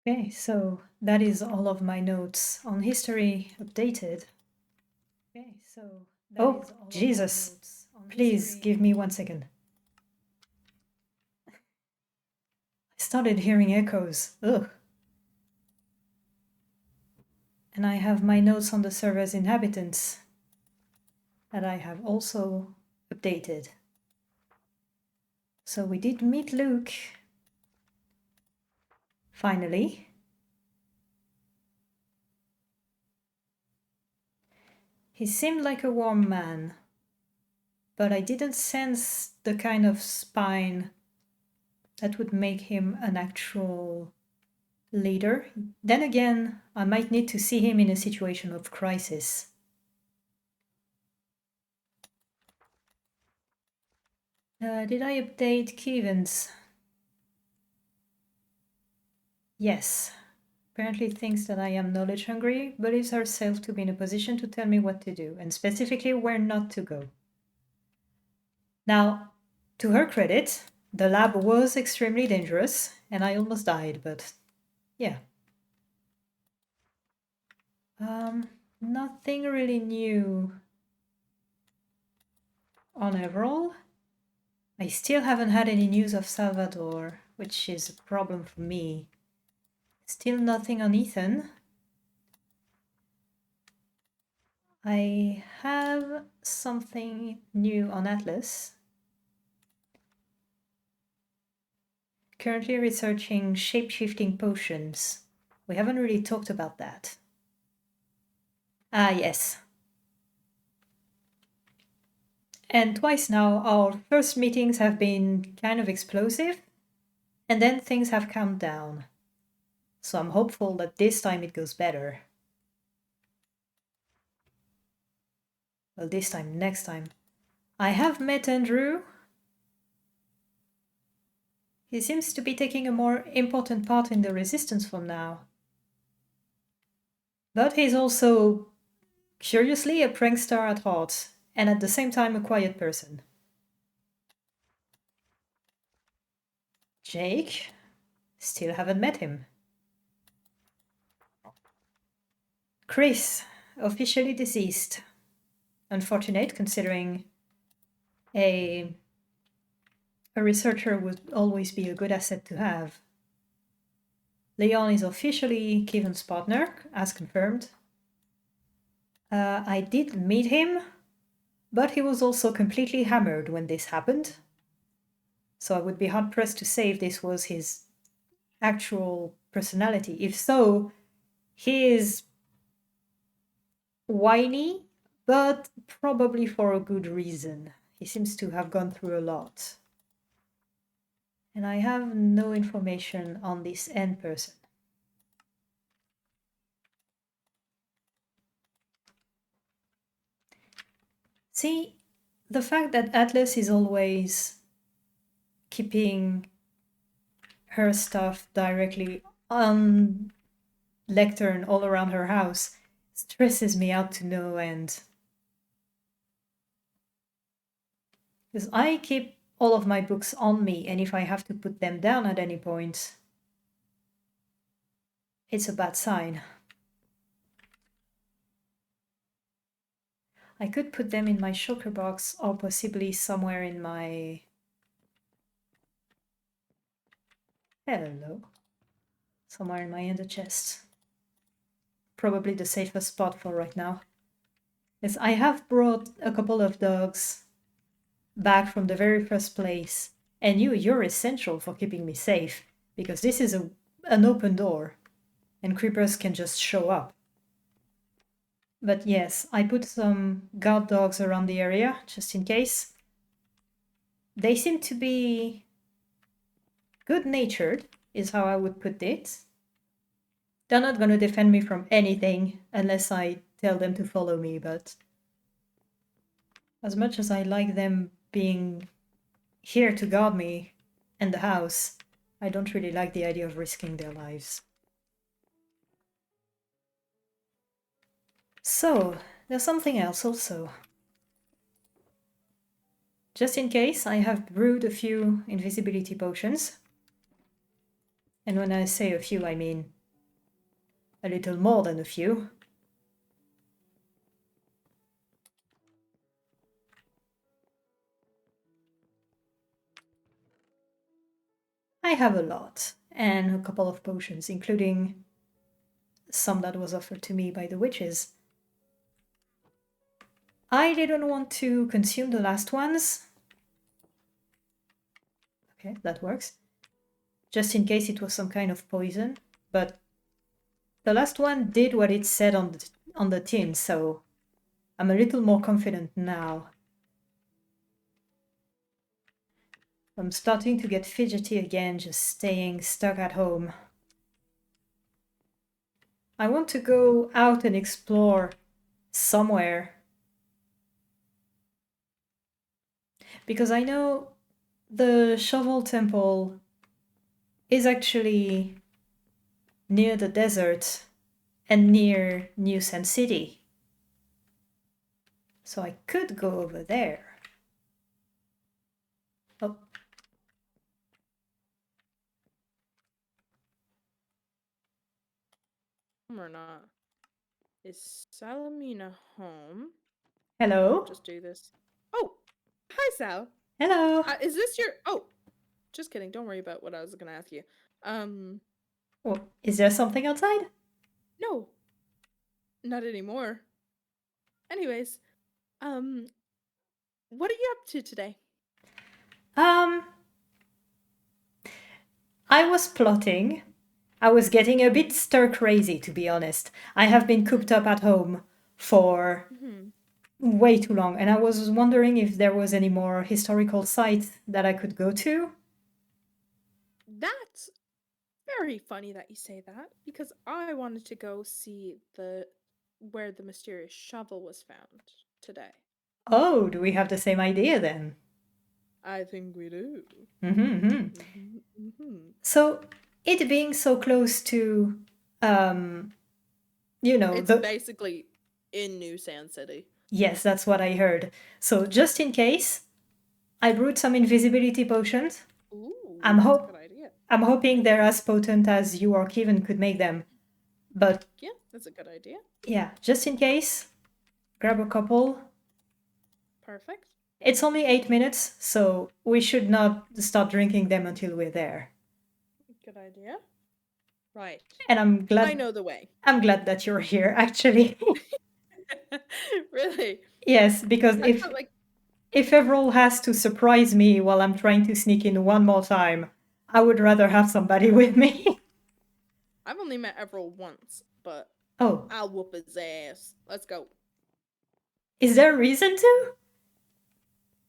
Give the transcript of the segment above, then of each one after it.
Okay, so that is all of my notes on history updated. Okay, so that oh, is all Jesus. Of my notes on Please history. Give me 1 second. I started hearing echoes. Ugh. And I have my notes on the server's inhabitants that I have also updated. So we did meet Luke. Finally. He seemed like a warm man, but I didn't sense the kind of spine that would make him an actual leader. Then again, I might need to see him in a situation of crisis. Did I update key events? Yes. Apparently thinks that I am knowledge hungry, believes herself to be in a position to tell me what to do, and specifically where not to go. Now, to her credit, the lab was extremely dangerous, and I almost died, but yeah. Nothing really new on Everall. I still haven't had any news of Salvador, which is a problem for me. Still nothing on Ethan. I have something new on Atlas. Currently researching shape-shifting potions. We haven't really talked about that. Ah, yes. And twice now, our first meetings have been kind of explosive, and then things have calmed down. So I'm hopeful that this time it goes better. Well, this time, next time. I have met Andrew. He seems to be taking a more important part in the resistance from now. But he's also, curiously, a prankster at heart, and at the same time a quiet person. Jake? Still haven't met him. Chris, officially deceased. Unfortunate, considering a researcher would always be a good asset to have. Leon is officially Kevin's partner, as confirmed. I did meet him, but he was also completely hammered when this happened. So I would be hard-pressed to say if this was his actual personality. If so, he is whiny, but probably for a good reason. He seems to have gone through a lot. And I have no information on this N person. See, the fact that Atlas is always keeping her stuff directly on lectern all around her house stresses me out to no end. Because I keep all of my books on me, and if I have to put them down at any point, it's a bad sign. I could put them in my shulker box or possibly somewhere in my... Hello. Somewhere in my ender chest. Probably the safest spot for right now. Yes, I have brought a couple of dogs back from the very first place, and you're essential for keeping me safe, because this is an open door, and creepers can just show up. But yes, I put some guard dogs around the area, just in case. They seem to be good-natured, is how I would put it. They're not going to defend me from anything unless I tell them to follow me, but as much as I like them being here to guard me and the house, I don't really like the idea of risking their lives. So, there's something else also. Just in case, I have brewed a few invisibility potions. And when I say a few, I mean a little more than a few. I have a lot, and a couple of potions, including some that was offered to me by the witches. I didn't want to consume the last ones. Okay, that works. Just in case it was some kind of poison, but the last one did what it said on the tin, so I'm a little more confident now. I'm starting to get fidgety again, just staying stuck at home. I want to go out and explore somewhere. Because I know the Shovel Temple is actually near the desert and near New Sand City. So I could go over there. Oh. Or not. Is Salamina home? Hello? Just do this. Oh! Hi, Sal! Hello! Is this your... Oh! Just kidding. Don't worry about what I was gonna ask you. Oh, is there something outside? No. Not anymore. Anyways, what are you up to today? I was plotting. I was getting a bit stir crazy, to be honest. I have been cooped up at home for way too long, and I was wondering if there was any more historical sites that I could go to. That's very funny that you say that, because I wanted to go see where the mysterious shovel was found today. Oh, do we have the same idea then? I think we do. So, it being so close to, um, you know, It's the. basically in New Sand City. Yes, that's what I heard. So, just in case, I brewed some invisibility potions. Ooh, I'm that's a hope good idea. I'm hoping they're as potent as you or Kevin could make them. But Yeah, that's a good idea. yeah, just in case, grab a couple. Perfect. It's only 8 minutes, so we should not start drinking them until we're there. Good idea. Right. And I know the way. I'm glad that you're here actually. Really? Yes, because I felt like if Everall has to surprise me while I'm trying to sneak in one more time, I would rather have somebody with me. I've only met Everall once, but Oh, I'll whoop his ass. Let's go. is there a reason to?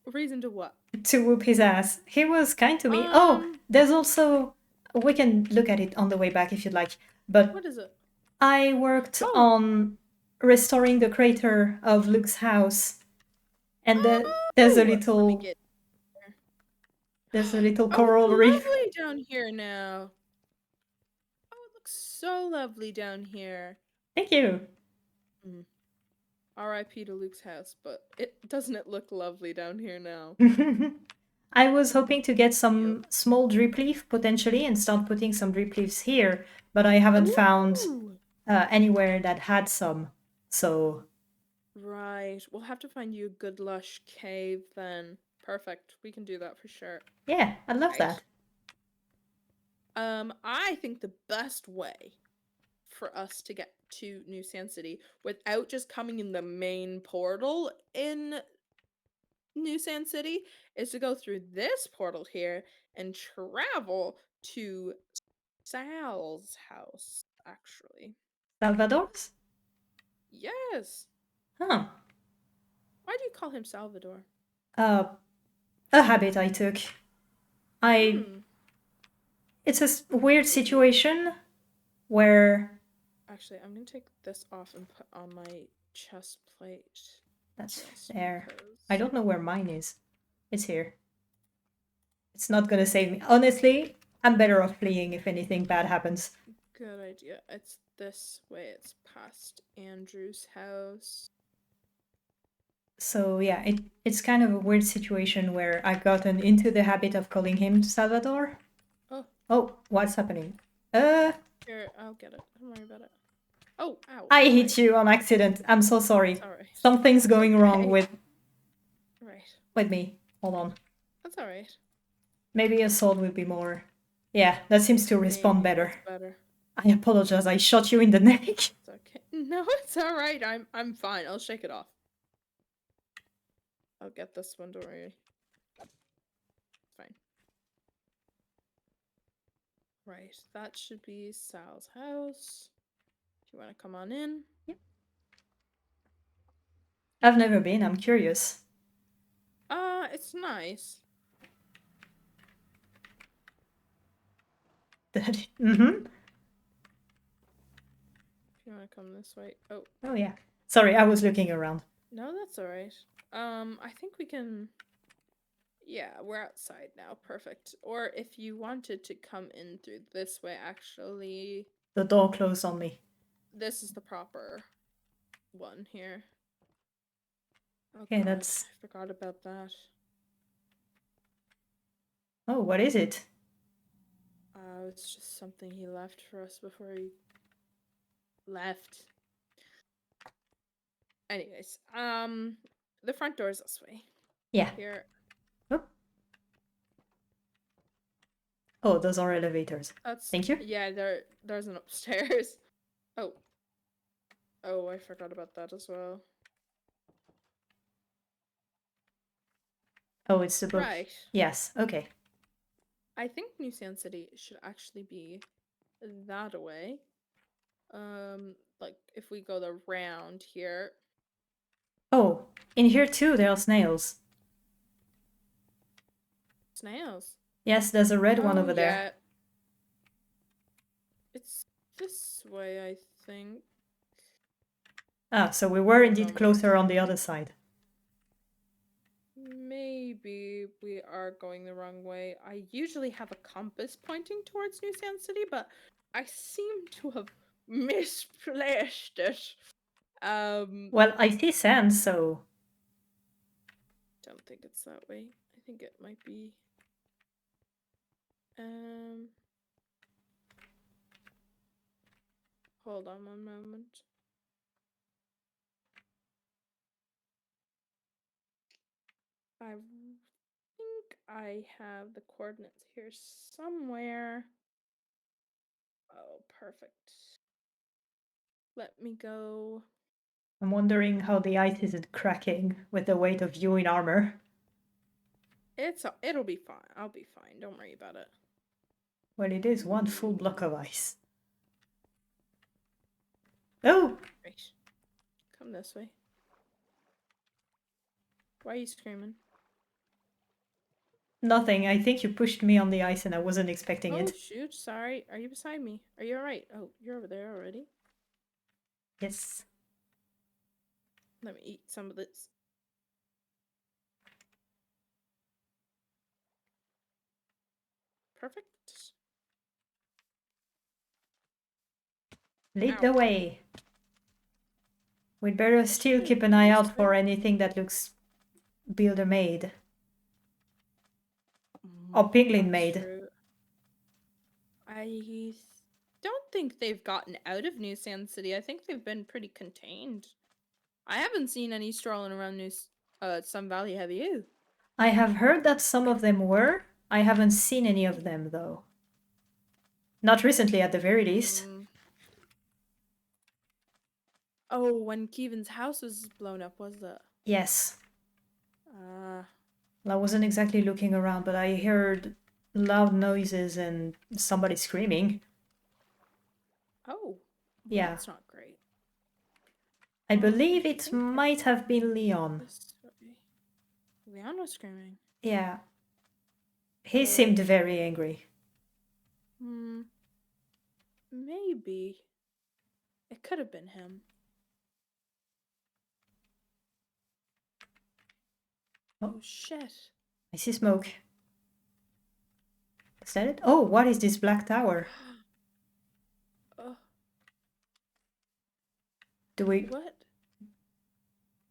Reason to what? To whoop his ass. He was kind to me. Oh, Um, there's also. We can look at it on the way back if you'd like. But what is it? I worked Oh, on restoring the crater of Luke's house, and oh! Let me get there. there's a little Oh, coral it's reef. lovely down here now. Oh, it looks so lovely down here. Thank you. Mm. R.I.P. to Luke's house, but doesn't it look lovely down here now? I was hoping to get Yep. some small drip leaf potentially and start putting some drip leaves here, but I haven't found Ooh! anywhere that had some. So Right. We'll have to find you a good lush cave then. Perfect. We can do that for sure. yeah, I love Right. that. I think the best way for us to get to New Sand City without just coming in the main portal in New Sand City is to go through this portal here and travel to Sal's house, actually. Salvador's? Yes. Huh. Why do you call him Salvador? Uh, a habit I took. I. Hmm. It's a weird situation where. Actually, I'm gonna take this off and put on my chest plate. That's Just there. I because. don't know where mine is. It's here. It's not gonna save me. Honestly, I'm better off fleeing if anything bad happens. Good idea. It's this way. It's past Andrew's house. So yeah, it's kind of a weird situation where I've gotten into the habit of calling him Salvador. Oh, Oh, what's happening? Here, I'll get it. Don't worry about it. Oh, ow. I hit Right. you on accident. I'm so sorry. That's alright. Something's That's going wrong okay. with Right. me. Hold on. That's alright. Maybe a sword would be more. Yeah, that seems to respond Maybe better. that's better. I apologize. I shot you in the neck. It's okay. No, it's alright. I'm fine. I'll shake it off. I'll get this one, don't worry. Fine. Right. That should be Sal's house. If you want to come on in. Yep. I've never been. I'm curious. It's nice. Mm-hmm. If you want to come this way. Oh. Oh yeah. Sorry, I was looking around. No, that's alright. I think we can. Yeah, we're outside now. Perfect. Or if you wanted to come in through this way, actually, The door closed on me. this is the proper one here. Oh Okay, god, that's. I forgot about that. Oh, what is it? It's just something he left for us before he left. Anyways, the front door is this way. Yeah. Here. Oh. Oh, those are elevators. That's Thank you. Yeah, there's an upstairs. Oh. Oh, I forgot about that as well. Oh, it's the book. Right. Yes. Okay. I think New Sand City should actually be that way. Like if we go the round here. Oh, in here too, there are snails. Snails. Yes, there's a red one Oh over there. yeah. It's this way, I think. Ah, so we were One indeed moment. closer on the other side. Maybe we are going the wrong way. I usually have a compass pointing towards New Sand City, but I seem to have misplaced it. Well, I see sand, so. Don't think it's that way. I think it might be. Hold on one moment. I think I have the coordinates here somewhere. Oh, perfect. Let me go. I'm wondering how the ice isn't cracking with the weight of you in armor. It'll be fine. I'll be fine. Don't worry about it. Well, it is one full block of ice. Oh! Right. Come this way. Why are you screaming? Nothing. I think you pushed me on the ice and I wasn't expecting Oh it. shoot, sorry. Are you beside me? Are you alright? Oh, you're over there already. Yes. Let me eat some of this. Perfect. Lead Ow. the way. We'd better still keep an eye out for anything that looks builder made. Or piglin made. True. I don't think they've gotten out of New Sand City. I think they've been pretty contained. I haven't seen any strolling around Sun Valley, have you? I have heard that some of them were. I haven't seen any of them though. Not recently, at the very least. Oh, when Keevan's house was blown up, was it? Yes. Ah. I wasn't exactly looking around, but I heard loud noises and somebody screaming. Oh. Yeah. That's not great. I believe it might have been Leon. Leon was screaming. Yeah. He seemed very angry. Maybe. It could have been him. Oh shit. I see smoke. Is that it? Oh, what is this black tower? Do we... What?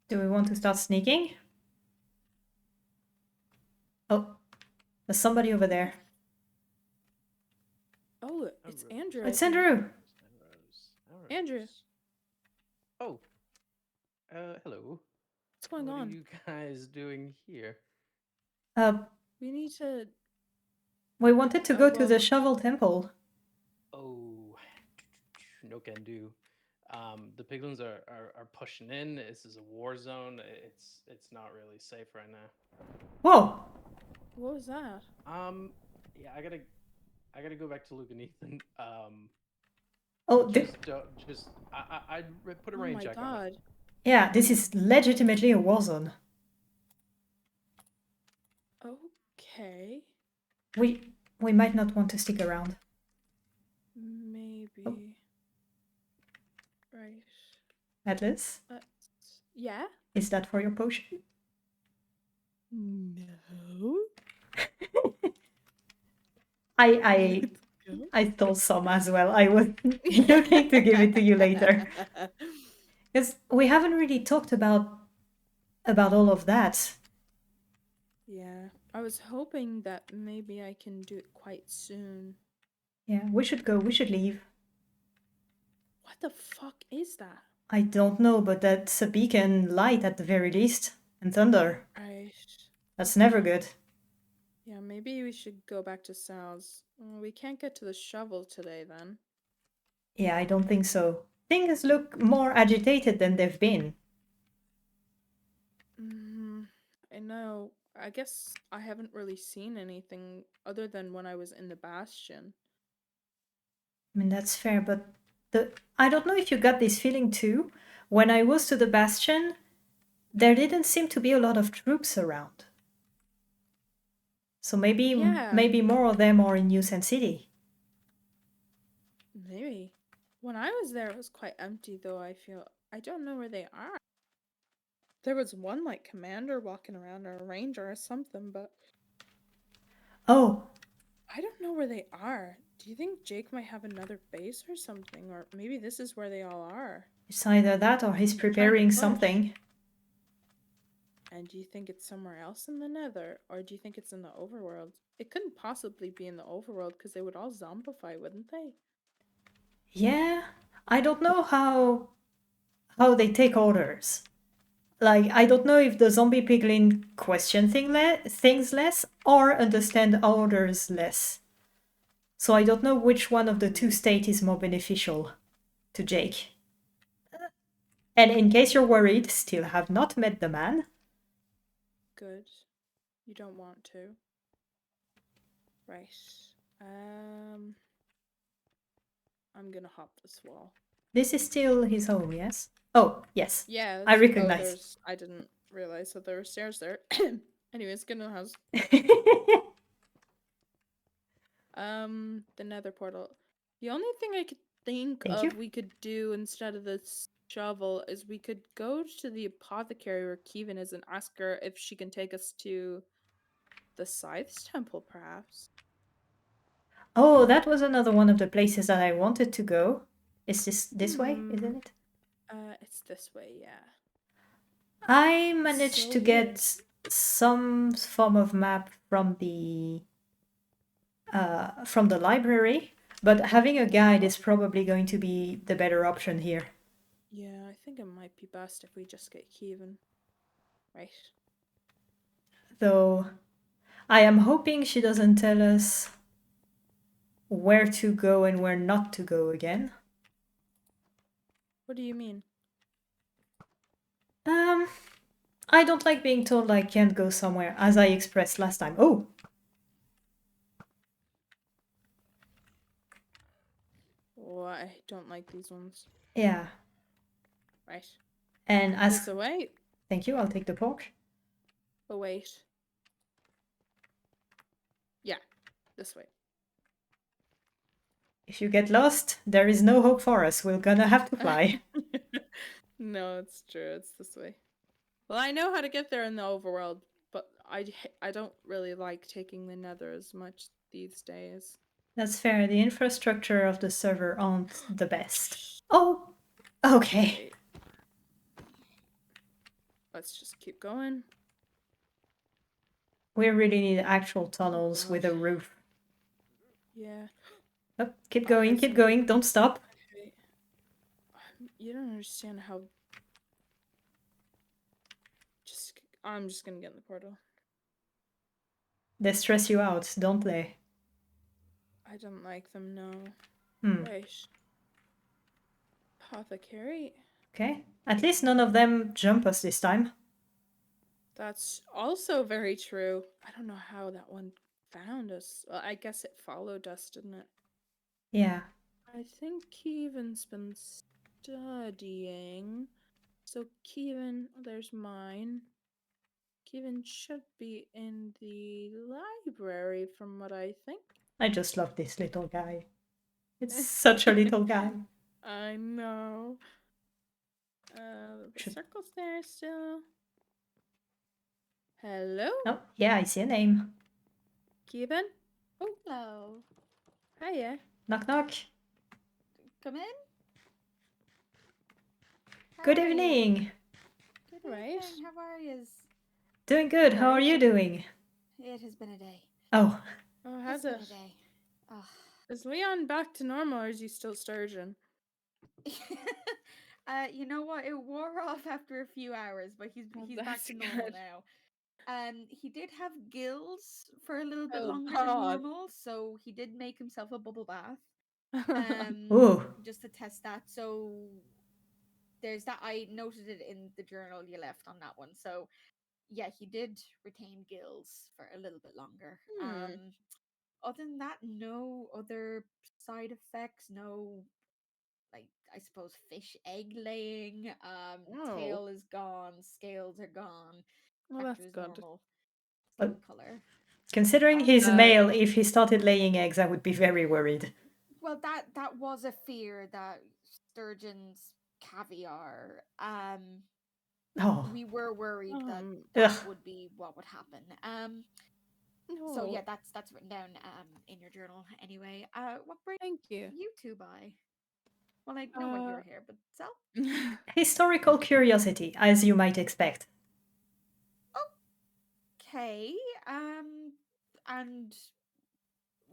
Do we want to start sneaking? Oh, there's somebody over there. It's Arrows. Andrew. I It's think. Andrew. Arrows. Andrew. Oh. Hello. What's going What are on? you guys doing here? We need to. We wanted to Oh, go to well, the Shovel Temple. Oh, no can do. The piglins are pushing in. This is a war zone. It's not really safe right now. Whoa! What was that? Yeah, I gotta go back to Luke and Ethan. Oh, I'd put a Oh rain my check on it. god. yeah, this is legitimately a war zone. Okay. We might not want to stick around. Maybe. Oh. Right. Atlas, Yeah? is that for your potion? No. I I stole some as well. I was looking to give it to you later. Because we haven't really talked about all of that. Yeah. I was hoping that maybe I can do it quite soon. Yeah, we should go. We should leave. What the fuck is that? I don't know, but that's a beacon light at the very least. And thunder. Right. That's never good. Yeah, maybe we should go back to Sal's. We can't get to the shovel today then. Yeah, I don't think so. Things look more agitated than they've been. I know. I guess I haven't really seen anything other than when I was in the Bastion. I mean, that's fair, but I don't know if you got this feeling too. When I was to the Bastion, there didn't seem to be a lot of troops around. So maybe more of them are in New Sand City. Maybe. When I was there, it was quite empty, though. I don't know where they are. There was one, like, commander walking around, or a ranger or something, but Oh, I don't know where they are. Do you think Jake might have another base or something? Or maybe this is where they all are? it's either that or he's preparing push. something. And do you think it's somewhere else in the Nether? Or do you think it's in the overworld? It couldn't possibly be in the overworld because they would all zombify, wouldn't they? Yeah, I don't know how they take orders. Like, I don't know if the zombie piglin question things less or understand orders less. So I don't know which one of the two states is more beneficial to Jake. And in case you're worried, still have not met the man. Good. You don't want to. Right. I'm gonna hop this wall. This is still his home, yes? Oh, yes. Yes. I recognize. I didn't realize that there were stairs there. Anyways, get in the house. The Nether portal. The only thing I could think Thank of you. we could do instead of this shovel is we could go to the apothecary where Kevin is and ask her if she can take us to the Scythe's temple, perhaps. Oh, that was another one of the places that I wanted to go. Is this way, isn't it? It's this way, yeah. I managed So to get some form of map from the library, but having a guide is probably going to be the better option here. Yeah, I think it might be best if we just get Kevin. Right. Though I am hoping she doesn't tell us where to go and where not to go again. What do you mean? I don't like being told I can't go somewhere, as I expressed last time. Oh! Oh, I don't like these ones. Yeah. Right. And as... This away. Thank you, I'll take the pork. Oh, wait. Yeah, this way. If you get lost, there is no hope for us. We're gonna have to fly. No, it's true. It's this way. Well, I know how to get there in the overworld, but I don't really like taking the Nether as much these days. That's fair. The infrastructure of the server aren't the best. Oh! Okay. Let's just keep going. We really need actual tunnels with a roof. Yeah. Oh, keep I going, heard keep some- going. Don't stop. Okay. You don't understand how. I'm just gonna get in the portal. They stress you out, don't they? I don't like them, no. Hmm. Right. Apothecary. Okay. At least none of them jump us this time. That's also very true. I don't know how that one found us. Well, I guess it followed us, didn't it? Yeah. I think Keevan's been studying. So Keevan, there's mine. Keevan should be in the library from what I think. I just love this little guy. It's such a little guy. I know. The Should- circle's there still. Hello, Oh, yeah, I see a name. Keevan. Oh, hello. Hiya. Knock, knock. Come in. How Good are you? evening. Good, Good right? evening, How are you? Doing good. How are you doing? It has been a day. Oh, Oh, how's It's been it? a day. Oh. Is Leon back to normal or is he still sturgeon? You know what? It wore off after a few hours, but he's Oh, back that's to normal good. now. He did have gills for a little bit Oh, longer than God. normal, so he did make himself a bubble bath. ooh. Just to test that. So there's that. I noted it in the journal you left on that one. So yeah, he did retain gills for a little bit longer. Hmm. Other than that, no other side effects. No, like I suppose fish egg laying. Oh. Tail is gone. Scales are gone. Well, Vector that's is good. normal. Well, Skin color. considering he's Um, male, if he started laying eggs, I would be very worried. Well, that was a fear that sturgeons, caviar. Oh, We were worried that Um, that ugh. would be what would happen. So no. yeah, that's written down in your journal anyway. What brings Thank you. you two by? Well, I know why you're here, but Sel? Historical curiosity, as you might expect. Okay. And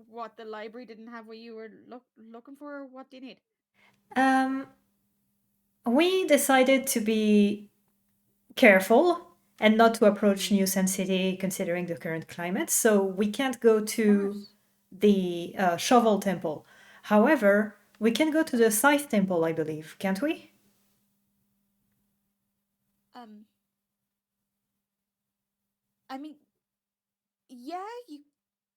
what the library didn't have what you were looking for? Or what do you need? Um, we decided to be careful and not to approach New Sun City considering the current climate, so we can't go to Smart. the Shovel Temple. However, we can go to the Scythe Temple, I believe, can't we? I mean, yeah, you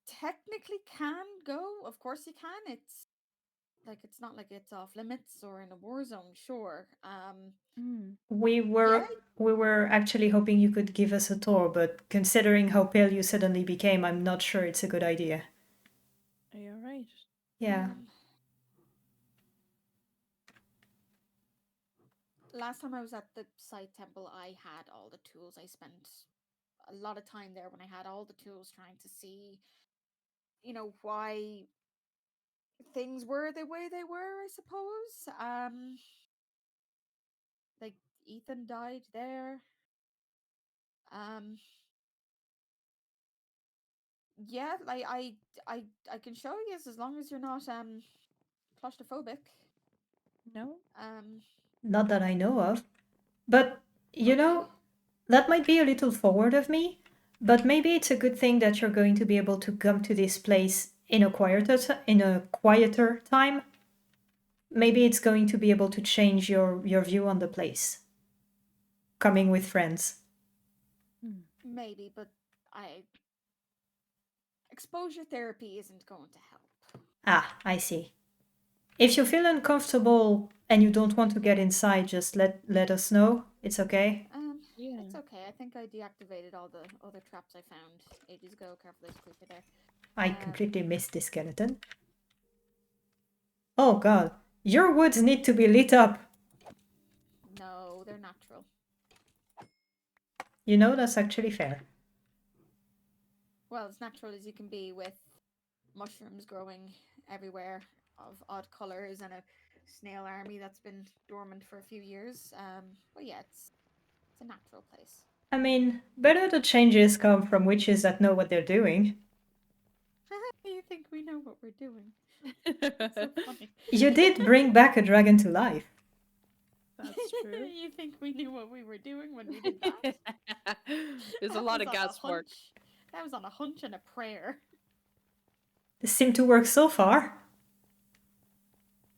technically can go. Of course you can. It's not like it's off limits or in a war zone, sure. Hmm. We Yeah, were actually hoping you could give us a tour, but considering how pale you suddenly became, I'm not sure it's a good idea. Are you alright? Yeah. last time I was at the Scythe Temple, I had all the tools. I spent a lot of time there when I had all the tools trying to see, why things were the way they were, I suppose. Like Ethan died there. Um, yeah, like I can show you as long as you're not claustrophobic. No? Not that I know of. But, you Okay. know, that might be a little forward of me, but maybe it's a good thing that you're going to be able to come to this place in a quieter time. Maybe it's going to be able to change your view on the place. Coming with friends. Maybe, but I exposure therapy isn't going to help. Ah, I see. If you feel uncomfortable and you don't want to get inside, just let us know. It's okay. Yeah. It's okay. I think I deactivated all the other traps I found ages ago. Careful, there's a creeper there. I completely missed the skeleton. Oh god. Your woods need to be lit up. No, they're natural. You know, that's actually fair. Well, as natural as you can be with mushrooms growing everywhere of odd colors and a snail army that's been dormant for a few years. But yeah, it's a natural place. I mean, better the changes come from witches that know what they're doing. You think we know what we're doing? It's so funny. You did bring back a dragon to life. That's true. You think we knew what we were doing when we did that? There's a That lot was of on a guesswork. hunch. That was on a hunch and a prayer. This seemed to work so far.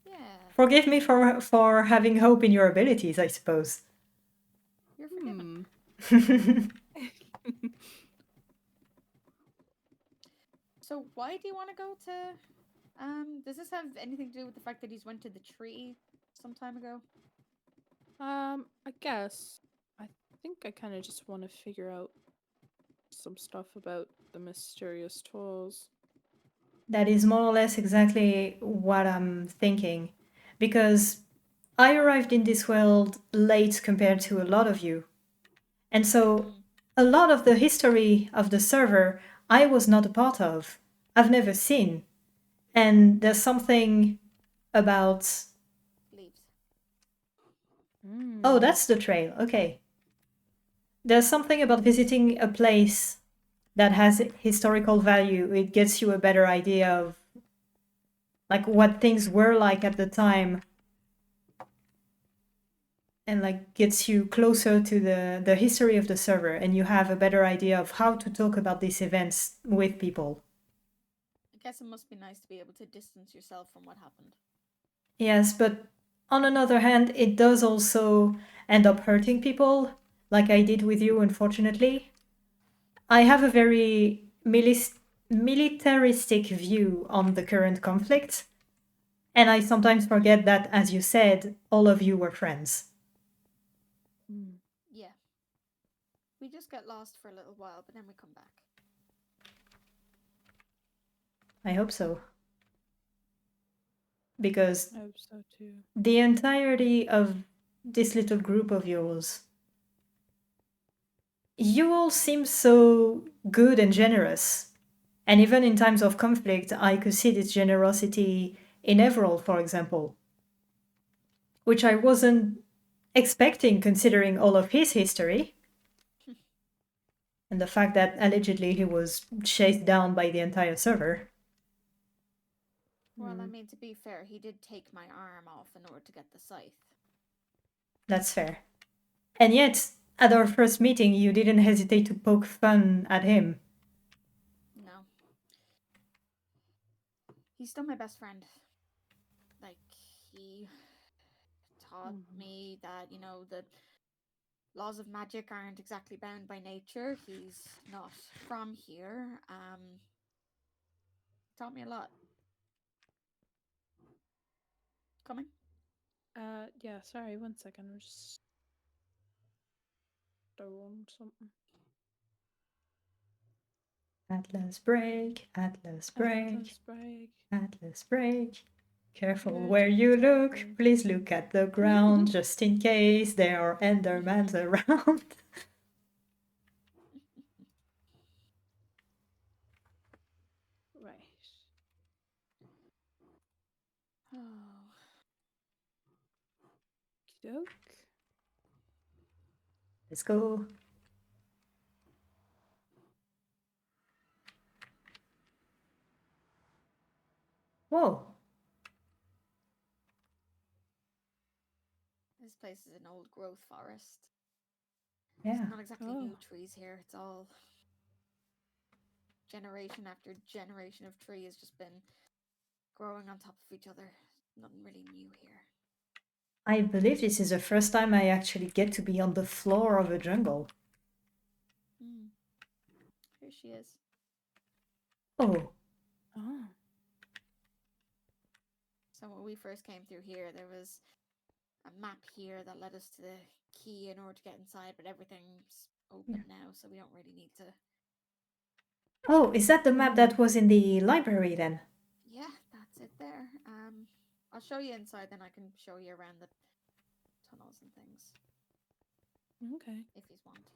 Yeah, Forgive me for having hope in your abilities, I suppose. you're forgiven. So why do you want to go to? Does this have anything to do with the fact that he's went to the tree some time ago? I guess. I think I kind of just want to figure out some stuff about the mysterious tools. That is more or less exactly what I'm thinking. Because I arrived in this world late compared to a lot of you. And so a lot of the history of the server I was not a part of. I've never seen. And there's something about... Leaves. Oh, that's the trail. Okay. There's something about visiting a place that has historical value. It gets you a better idea of like what things were like at the time, and like gets you closer to the history of the server, and you have a better idea of how to talk about these events with people. I guess it must be nice to be able to distance yourself from what happened. Yes, but on another hand, it does also end up hurting people, like I did with you, unfortunately. I have a very militaristic view on the current conflict, and I sometimes forget that, as you said, all of you were friends. Yeah. We just get lost for a little while, but then we come back. I hope so. Because I hope so too. the entirety of this little group of yours, you all seem so good and generous. And even in times of conflict, I could see this generosity in Everald, for example, which I wasn't expecting considering all of his history. And the fact that allegedly he was chased down by the entire server. Well, I mean, to be fair, he did take my arm off in order to get the scythe. That's fair. And yet, at our first meeting, you didn't hesitate to poke fun at him. No. He's still my best friend. Like, he taught me that, you know, the laws of magic aren't exactly bound by nature. He's not from here. Taught me a lot. Coming? Yeah, sorry, 1 second. I'm just doing something. Atlas break, Atlas break, Atlas break. Atlas break. Careful Yeah, where you look, talking. please look at the ground, just in case there are endermans around. Right. Oh. Doke. Let's go. Whoa. This place is an old growth forest. Yeah. There's not exactly new Oh. trees here. It's all generation after generation of tree has just been growing on top of each other. Nothing really new here. I believe this is the first time I actually get to be on the floor of a jungle. Here she is. Oh. Oh. So when we first came through here, there was a map here that led us to the key in order to get inside, but everything's open now, so we don't really need to. Oh, is that the map that was in the library then? Yeah, that's it there. I'll show you inside, then I can show you around the tunnels and things Okay. if you want.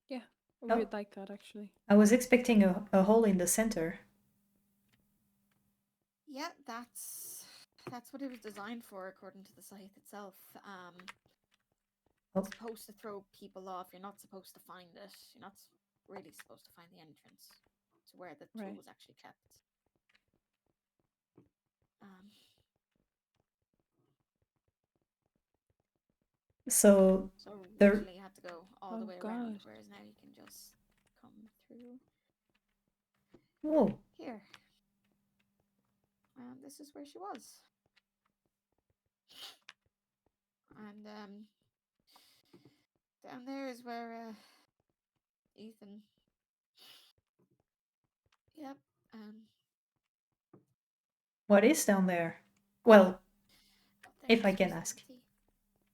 Yeah, Oh. we'd like that actually. I was expecting a hole in the center. Yeah, that's what it was designed for, according to the scythe itself. Oh. It's supposed to throw people off. You're not supposed to find it. You're not really supposed to find the entrance to where the tool Right. was actually kept. Um, So so the originally you had to go all the Oh way around, gosh. whereas now you can just come through oh, here. And this is where she was. And down there is where Ethan. Yep. what is down there? Well, Nothing. if I It's can just ask. empty.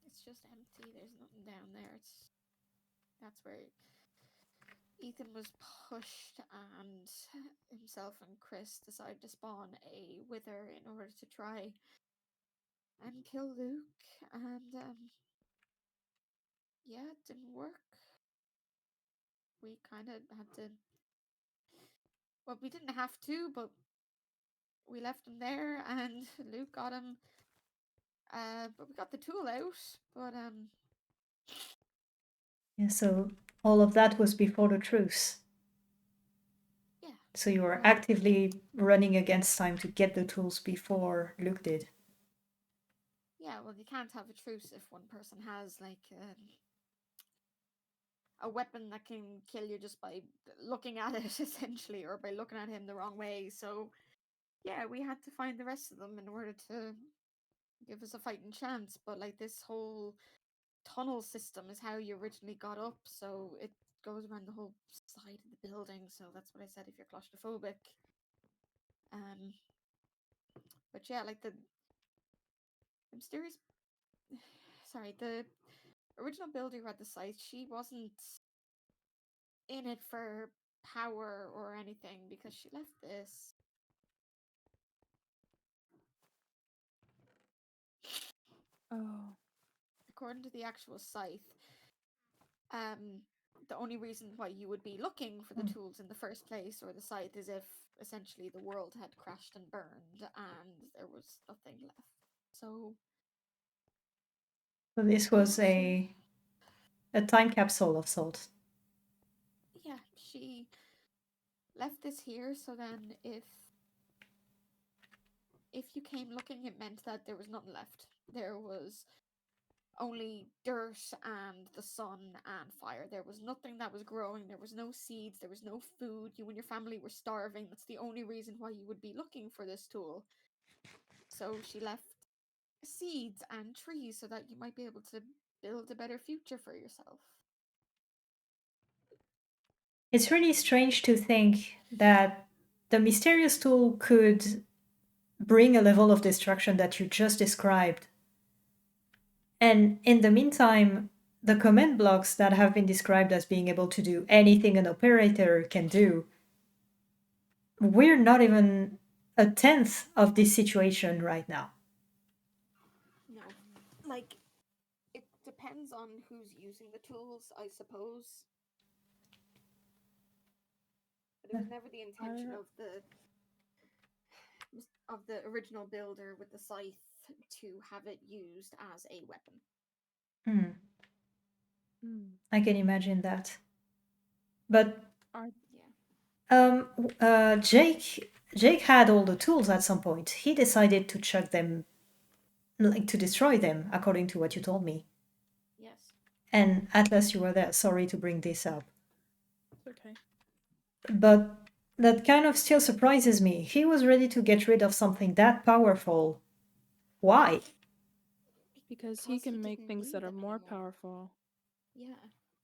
It's just empty. There's nothing down there. That's where Ethan was pushed, and himself and Chris decided to spawn a wither in order to try and kill Luke. And yeah, it didn't work. We kind of had to. Well, we didn't have to, but we left him there, and Luke got him. But we got the tool out. But Yeah, so all of that was before the truce. yeah. So you were Well, actively running against time to get the tools before Luke did. yeah. Well, you can't have a truce if one person has like a weapon that can kill you just by looking at it, essentially, or by looking at him the wrong way. So yeah, we had to find the rest of them in order to give us a fighting chance. But like this whole tunnel system is how you originally got up, so it goes around the whole side of the building. So that's what I said if you're claustrophobic. Um, but yeah, like the mysterious. Sorry, the original builder who had the site, she wasn't in it for power or anything because she left this. Oh. According to the actual Scythe, the only reason why you would be looking for the tools in the first place or the Scythe is if essentially the world had crashed and burned and there was nothing left. So So this was a time capsule of sorts. yeah, she left this here so then if you came looking, it meant that there was nothing left. There was only dirt and the sun and fire. There was nothing that was growing. There was no seeds. There was no food. You and your family were starving. That's the only reason why you would be looking for this tool. So she left seeds and trees so that you might be able to build a better future for yourself. It's really strange to think that the mysterious tool could bring a level of destruction that you just described. And in the meantime, the command blocks that have been described as being able to do anything an operator can do, we're not even a tenth of this situation right now. No. Like, it depends on who's using the tools, I suppose. But it was never the intention of the original builder with the scythe to have it used as a weapon. I can imagine that. But Yeah. Jake had all the tools at some point. He decided to chuck them, like to destroy them, according to what you told me. Yes. And Atlas, you were there. Sorry to bring this up. It's okay. But that kind of still surprises me. He was ready to get rid of something that powerful. Why? Because he can make things that are more powerful. Yeah.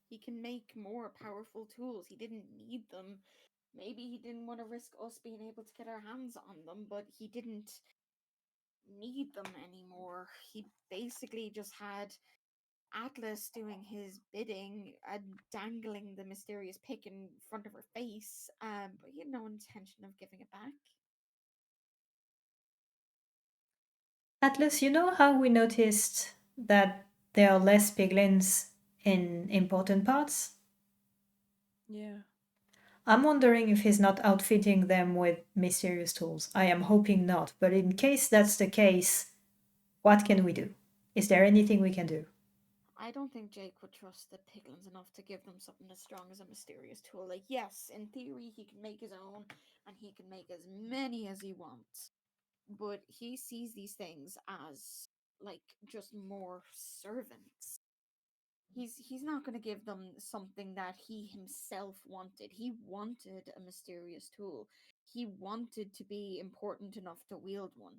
He can make more powerful tools. He didn't need them. Maybe he didn't want to risk us being able to get our hands on them, but he didn't need them anymore. He basically just had Atlas doing his bidding and dangling the mysterious pick in front of her face, but he had no intention of giving it back. Atlas, you know how we noticed that there are less piglins in important parts? Yeah. I'm wondering if he's not outfitting them with mysterious tools. I am hoping not, but in case that's the case, what can we do? Is there anything we can do? I don't think Jake would trust the piglins enough to give them something as strong as a mysterious tool. Like, yes, in theory, he can make his own, and he can make as many as he wants. but he sees these things as like just more servants. He's not going to give them something that he himself wanted. He wanted a mysterious tool. He wanted to be important enough to wield one.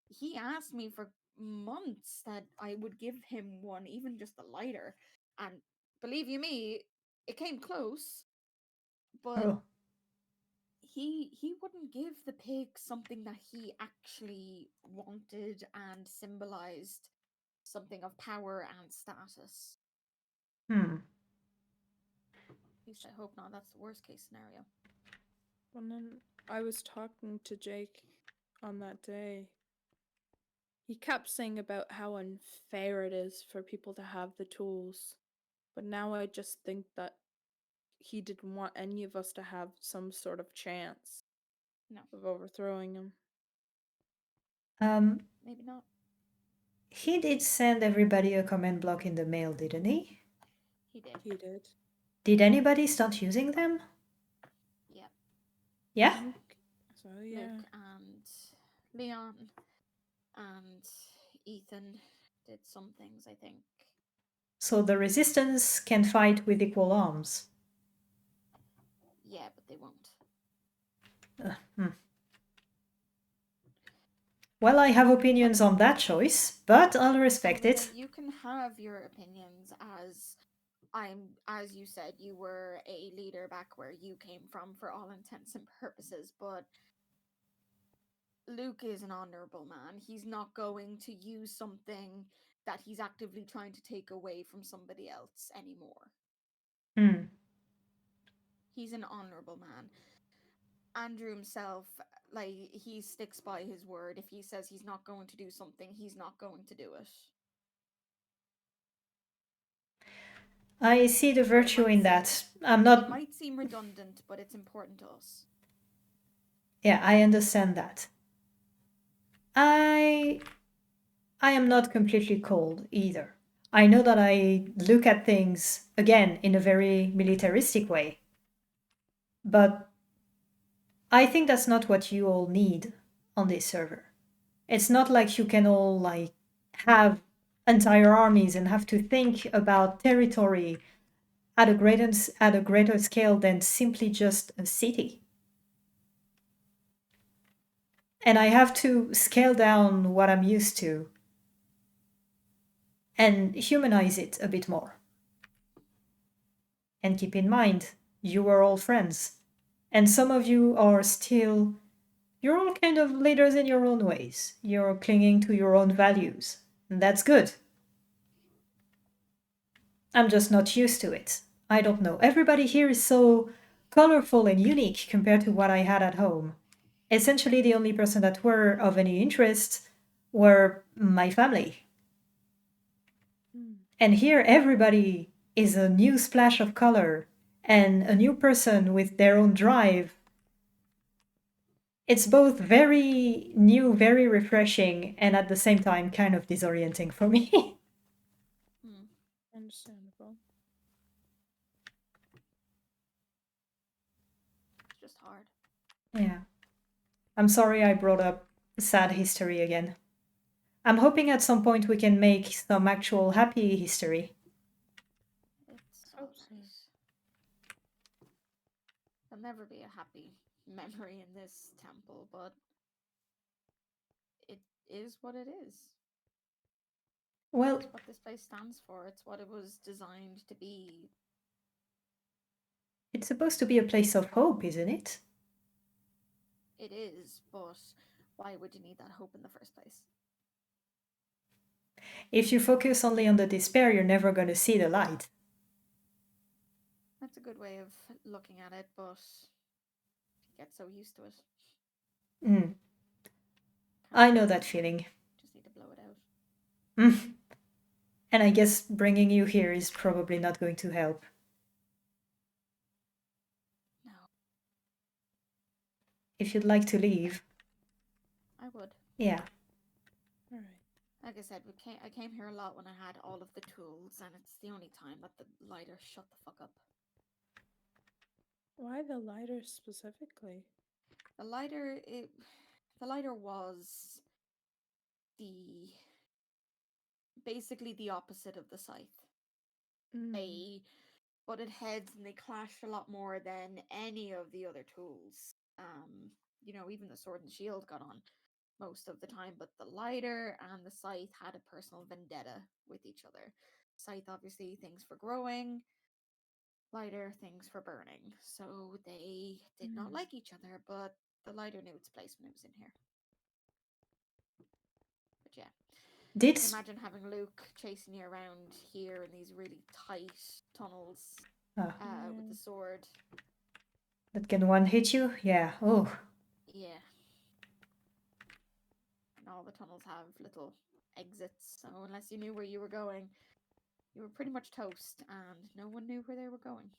He asked me for months that I would give him one, even just a lighter. And believe you me, it came close, but Oh. he wouldn't give the pig something that he actually wanted and symbolized something of power and status. Hmm. At least I hope not. That's the worst case scenario. And then I was talking to Jake on that day. He kept saying about how unfair it is for people to have the tools. But now I just think that he didn't want any of us to have some sort of chance No, of overthrowing him. maybe not. He did send everybody a comment block in the mail, didn't he? He did. He did. Did anybody start using them? Yeah. Yeah? So yeah. Luke and Leon and Ethan did some things, I think. So the resistance can fight with equal arms. Yeah, but they won't. Well, I have opinions on that choice, but I'll respect Well, it. you can have your opinions as you said, you were a leader back where you came from for all intents and purposes, but Luke is an honorable man. He's not going to use something that he's actively trying to take away from somebody else anymore. Hmm. He's an honorable man. Andrew himself, like, he sticks by his word. If he says he's not going to do something, he's not going to do it. I see the virtue in that. I'm not. It might seem redundant, but it's important to us. Yeah, I understand that. I am not completely cold either. I know that I look at things, again, in a very militaristic way. But I think that's not what you all need on this server. It's not like you can all like have entire armies and have to think about territory at a greater scale than simply just a city. And I have to scale down what I'm used to and humanize it a bit more. And keep in mind, you are all friends. And some of you are still, you're all kind of leaders in your own ways. You're clinging to your own values. And that's good. I'm just not used to it. I don't know. Everybody here is so colorful and unique compared to what I had at home. Essentially, the only person that were of any interest were my family. And here, everybody is a new splash of color and a new person with their own drive. It's both very new, very refreshing, and at the same time, kind of disorienting for me. Understandable. It's just hard. Yeah. I'm sorry I brought up sad history again. I'm hoping at some point we can make some actual happy history. It's Hope so. alright. There'll never be a happy memory in this temple, but it is what it is. Well, It's what this place stands for. It's what it was designed to be. it's supposed to be a place of hope, isn't it? It is, but why would you need that hope in the first place? If you focus only on the despair, you're never going to see the light. That's a good way of looking at it, but you get so used to it. Mm. I know that feeling. Just need to blow it out. And I guess bringing you here is probably not going to help. No, If you'd like to leave, I would. yeah. Alright. Like I said, I came here a lot when I had all of the tools, and it's the only time that the lighter shut the fuck up. Why the lighter specifically? The lighter, the lighter was basically the opposite of the scythe. Mm. They butted heads and they clashed a lot more than any of the other tools. Even the sword and shield got on most of the time, but the lighter and the scythe had a personal vendetta with each other. Scythe, obviously, things for growing, lighter, things for burning. So they did not like each other, but the lighter knew its place when it was in here. But yeah, Did s- imagine having Luke chasing you around here in these really tight tunnels ah, with the sword. that can one hit you? Yeah. Oh, Yeah. And all the tunnels have little exits, so unless you knew where you were going, you were pretty much toast, and no one knew where they were going.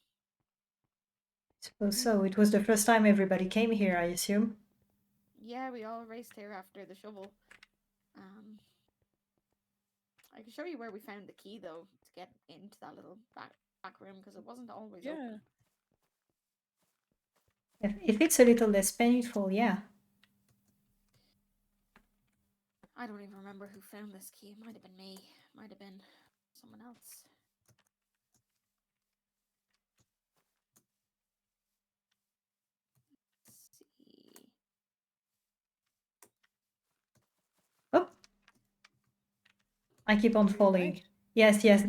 suppose so. It was the first time everybody came here, I assume. Yeah, we all raced here after the shovel. I can show you where we found the key, though, to get into that little back room, because it wasn't always Yeah. open. If it's a little less painful, yeah. I don't even remember who found this key. It might have been me. Might have been someone else. Let's see. Oh, I keep on You're falling. right. Yes, yes.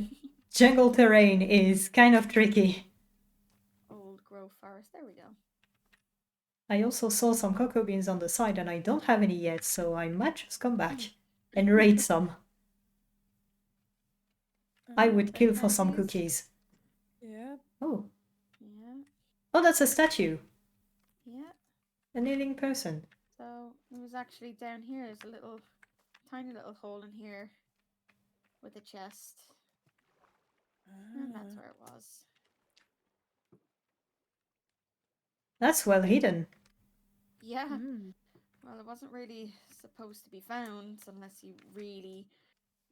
Jungle terrain is kind of tricky. Old grove forest. There we go. I also saw some cocoa beans on the side and I don't have any yet, so I might just come back and raid some. I would kill for some Penalties. cookies. Yeah. Oh. Yeah. Oh, that's a statue. Yeah. A kneeling person. So it was actually down here. There's a tiny little hole in here with a chest. And that's where it was. That's well hidden. Yeah. Mm. Well, it wasn't really supposed to be found unless you really,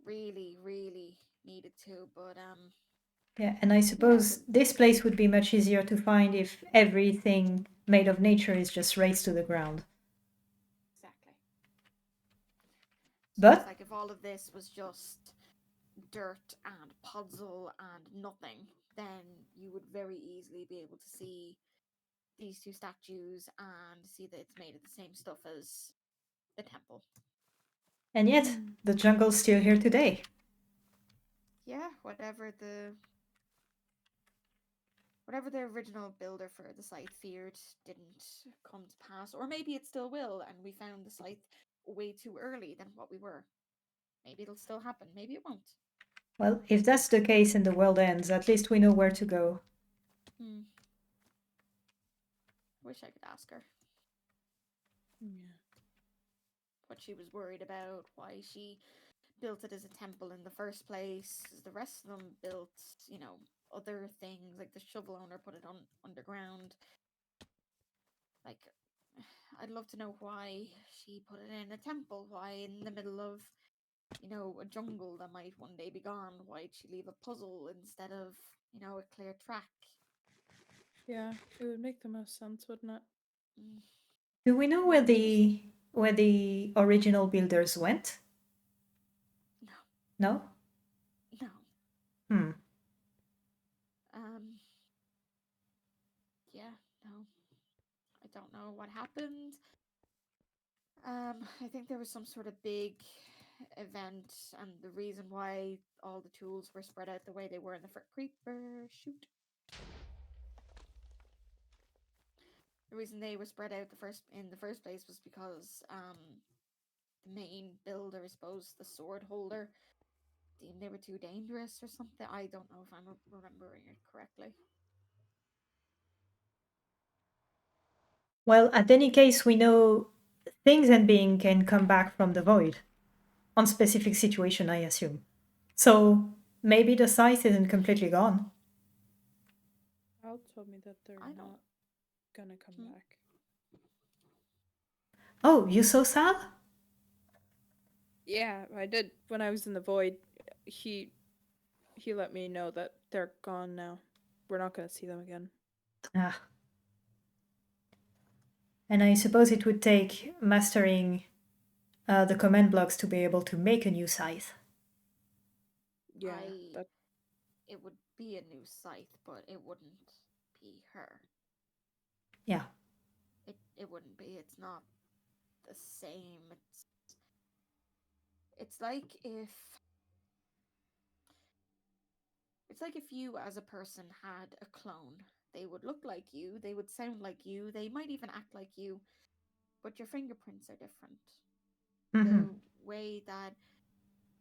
really, really needed to. But Yeah, and I suppose this place would be much easier to find if everything made of nature is just raised to the ground. exactly. So But it's like if all of this was just dirt and puzzle and nothing, then you would very easily be able to see these two statues and see that it's made of the same stuff as the temple. and yet the jungle's still here today. Yeah, whatever the original builder for the scythe feared didn't come to pass, or maybe it still will, and we found the scythe way too early than what we were. Maybe it'll still happen. Maybe it won't. Well, if that's the case and the world ends, at least we know where to go. I wish I could ask her Yeah. what she was worried about, why she built it as a temple in the first place. The rest of them built, other things. Like the shovel owner put it on underground. Like, I'd love to know why she put it in a temple. Why in the middle of, a jungle that might one day be gone? Why'd she leave a puzzle instead of, a clear track? Yeah, it would make the most sense, wouldn't it? Do we know where the original builders went? No. No? No. Hmm. Yeah, no. I don't know what happened. I think there was some sort of big event, and the reason why all the tools were spread out the way they were in the creeper shoot. The reason they were spread out in the first place was because the main builder, I suppose, the sword holder, deemed they were too dangerous or something. I don't know if I'm remembering it correctly. Well, at any case, we know things and being can come back from the void. On specific situation, I assume. So maybe the scythe isn't completely gone. Al told me that they're I don't. not gonna come back. Oh, you saw Sal? Yeah, I did. When I was in the void, he let me know that they're gone now. We're not gonna see them again. Ah. And I suppose it would take mastering the command blocks to be able to make a new Scythe. Yeah, I- that It would be a new Scythe, but it wouldn't be her. Yeah. It wouldn't be. It's not the same. It's like if you as a person had a clone. They would look like you, they would sound like you, they might even act like you, but your fingerprints are different. Mm-hmm. The way that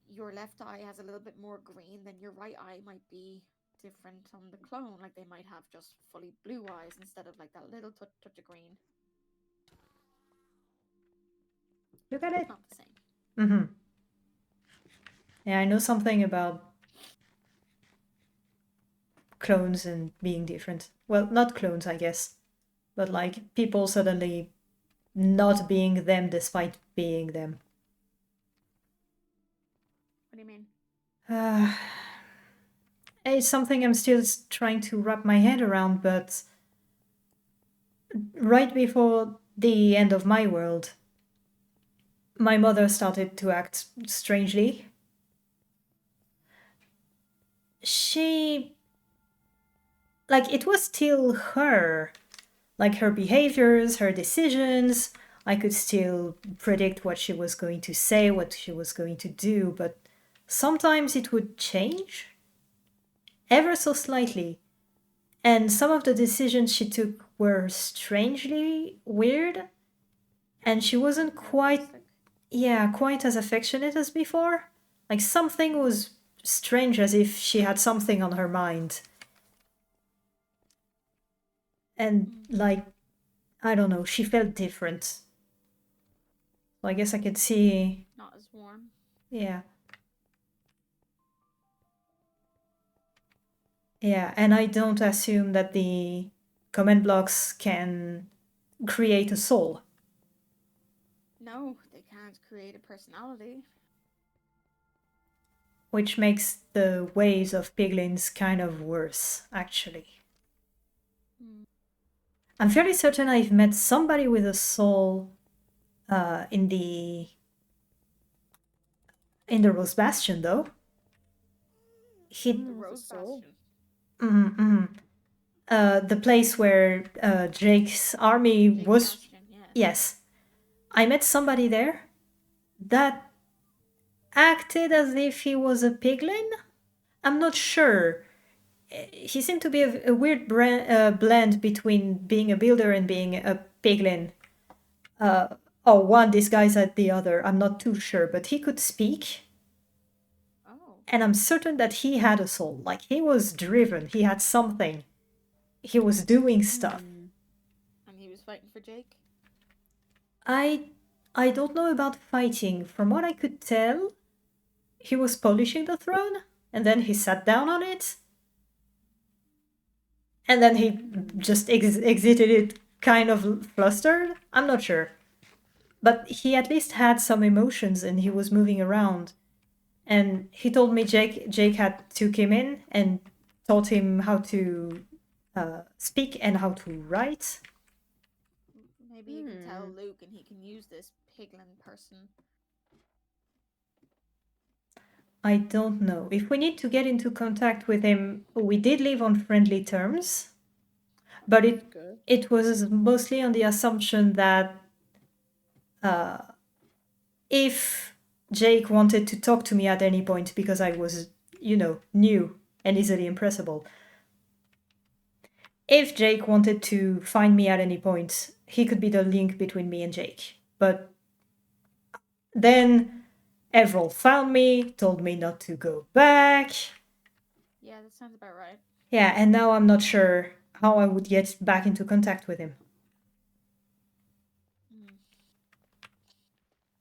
your left eye has a little bit more green than your right eye might be different on the clone. Like they might have just fully blue eyes instead of like that little touch of green. Look at it. Not the same. Mm-hmm. Yeah, I know something about clones and being different. Well, not clones, I guess, but like people suddenly not being them despite being them. What do you mean? It's something I'm still trying to wrap my head around, but right before the end of my world, my mother started to act strangely. She. Like, it was still her. Like, her behaviors, her decisions. I could still predict what she was going to say, what she was going to do, but sometimes it would change. Ever so slightly. And some of the decisions she took were strangely weird. And she wasn't quite as affectionate as before. Like something was strange, as if she had something on her mind. And like, I don't know, she felt different. So I guess I could see. Not as warm. Yeah. Yeah, and I don't assume that the command blocks can create a soul. No, they can't create a personality. Which makes the ways of piglins kind of worse, actually. I'm fairly certain I've met somebody with a soul in the Rose Bastion, though. The with a Rose soul. Bastion. The place where Jake's army Jake was. Bastion, yeah. Yes. I met somebody there that acted as if he was a piglin. I'm not sure. He seemed to be a weird blend between being a builder and being a piglin. Or one disguised as the other. I'm not too sure, but he could speak. Oh. And I'm certain that he had a soul. Like, he was driven. He had something. He was doing stuff. And he was fighting for Jake? I don't know about fighting. From what I could tell, he was polishing the throne, and then he sat down on it. And then he just exited it kind of flustered. I'm not sure. But he at least had some emotions and he was moving around. And he told me Jake had took him in and taught him how to speak and how to write. Maybe you can tell Luke and he can use this piglin person. I don't know. If we need to get into contact with him, we did live on friendly terms. But it was mostly on the assumption that if Jake wanted to talk to me at any point because I was, new and easily impressible, if Jake wanted to find me at any point, he could be the link between me and Jake. But then Everil found me, told me not to go back. Yeah, that sounds about right. Yeah, and now I'm not sure how I would get back into contact with him.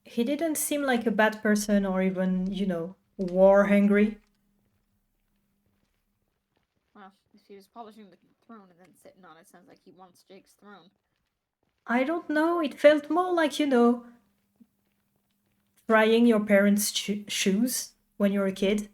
He didn't seem like a bad person or even, war hungry. Well, if he was polishing the throne and then sitting on it, sounds like he wants Jake's throne. I don't know, it felt more like, trying your parents' shoes when you're a kid.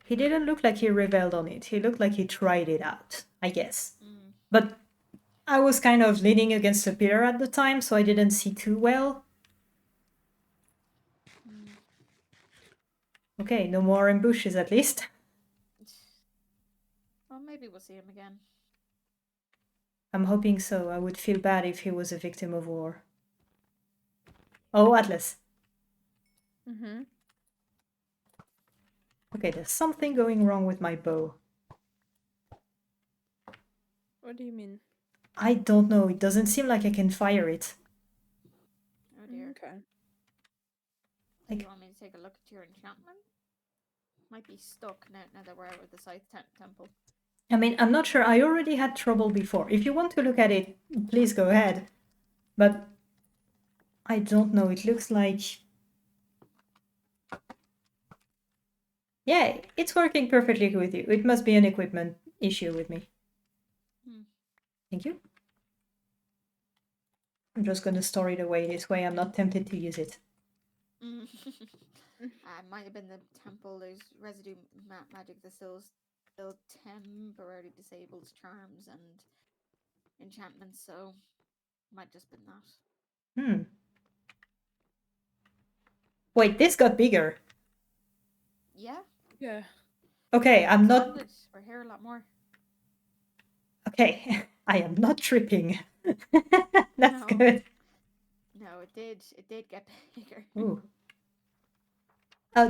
He didn't look like he rebelled on it. He looked like he tried it out, I guess. Mm. But I was kind of leaning against a pillar at the time, so I didn't see too well. Mm. Okay, no more ambushes at least. Well, maybe we'll see him again. I'm hoping so. I would feel bad if he was a victim of war. Oh, Atlas. Mm-hmm. Okay, there's something going wrong with my bow. What do you mean? I don't know. It doesn't seem like I can fire it. Oh dear. Okay. Do Like- you want me to take a look at your enchantment? Might be stuck now that we're out of the Scythe temple. I mean, I'm not sure. I already had trouble before. If you want to look at it, please go ahead. But I don't know. It looks like... Yeah, it's working perfectly with you. It must be an equipment issue with me. Hmm. Thank you. I'm just going to store it away this way. I'm not tempted to use it. Mm. Might have been the temple. There's residue magic that still temporarily disables charms and enchantments, so might just been that. Hmm. Wait, this got bigger. Yeah. Yeah. Okay, I'm not... Expanded. We're here a lot more. Okay, I am not tripping. That's No. good. No, it did. It did get bigger. Ooh.